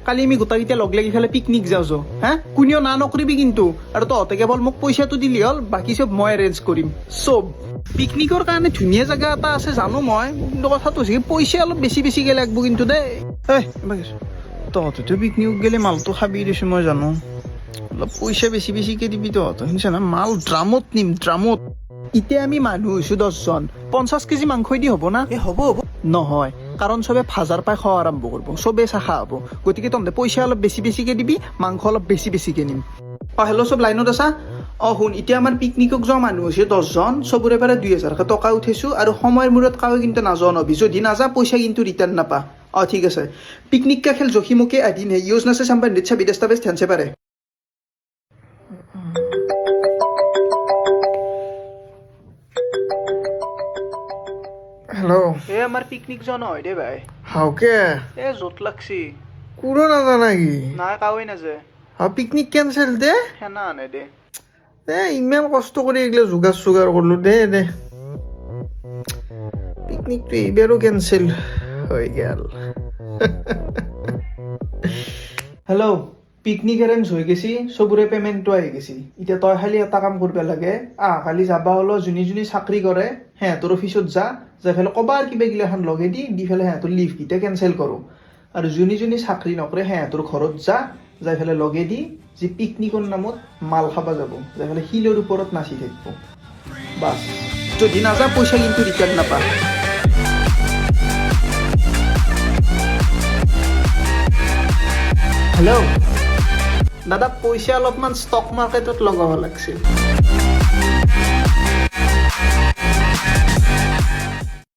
কালি আমি গোটাকেইটা লগ লাগি ফেলে পিকনিক যাওঁ হা কোনেও না নকৰিবি কিন্তু আৰু তহঁতে কেৱল মোক পইচাটো দিলি হ'ল বাকী চব মই এৰেঞ্জ কৰিম চব পিকনিকৰ কাৰণে ধুনীয়া জেগা এটা আছে জানো মই কিন্তু কথাটো হৈছে পইচা অলপ বেছিকৈ লাগব কিন্তু দেই তহঁতেতো পিকনিক গেলে মালটো খাবি দিছো মই জানো অলপ পইচা বেছিকৈ দিবি তহঁতে শুনিছা না মাল ড্ৰামত নিম ড্ৰামত এতিয়া আমি মানুহ হৈছো 10জন 50 কেজি মাংসই দি হ'ব না হ'ব নহয় কাৰণ চবে ভাজাৰ পাই খোৱা আৰম্ভ কৰিব চবে চাখা হ'ব গতিকে তহঁতে পইচা অলপ বেছিকৈ দিবি মাংস অলপ বেছিকৈ নিম হেল্ল' চব লাইনত আছা শুন এতিয়া আমাৰ পিকনিকক যোৱা মানুহ হৈছে 10জন চবৰে পৰা 2000 টকা উঠাইছো আৰু সময়ৰ মূৰত কাও কিন্তু নাযোৱা নবি যদি নাযা পইচা কিন্তু ৰিটাৰ্ণ নাপা ঠিক আছে পিকনিক কা খেল জখিমুখে আদিন হে योजना से संबंधित सभी दस्तावेज ध्यान से पढ़ें हेलो আমাৰ পিকনিক যোৱা নহয় দে ভাই हाउ के য'ত লাগছি कुरो ना जाना की নাই কাৱেই নাযায় हाउ पिकनिक कैंसिल दे সেনা আনে দে ইমান কষ্ট কৰি এগলা যোগাৰ কৰলো দে পিকনিক তো এইবাৰও ক্যান্সেল হয়ে গেল হেল্ল' পিকনিক এৰেঞ্জ হৈ গেছি চবৰে পেমেণ্টটো আহি গেছি এতিয়া তই খালি এটা কাম কৰিব লাগে খালি যাবা হলো যোনী চাকৰি কৰে সিহঁতৰ অফিচত যাই ফেলে কবাৰ কিবা গিলাখান লগে দি ফেলে সিহঁতৰ লিভকেইটা কেঞ্চেল কৰোঁ আৰু যোনী চাকৰি নকৰে সিহঁতৰ ঘৰত যাই ফেলে লগে দি যে পিকনিকৰ নামত মাল খাবা যাব যাই ফেলে শিলৰ ওপৰত নাচি থাকিব বাছ যদি নাযা পইচা কিন্তু ৰিটাৰ্ণ নাপা হেল্ল' দাদা পইচা অলপমান ষ্টক মাৰ্কেটত লগাব লাগিছিল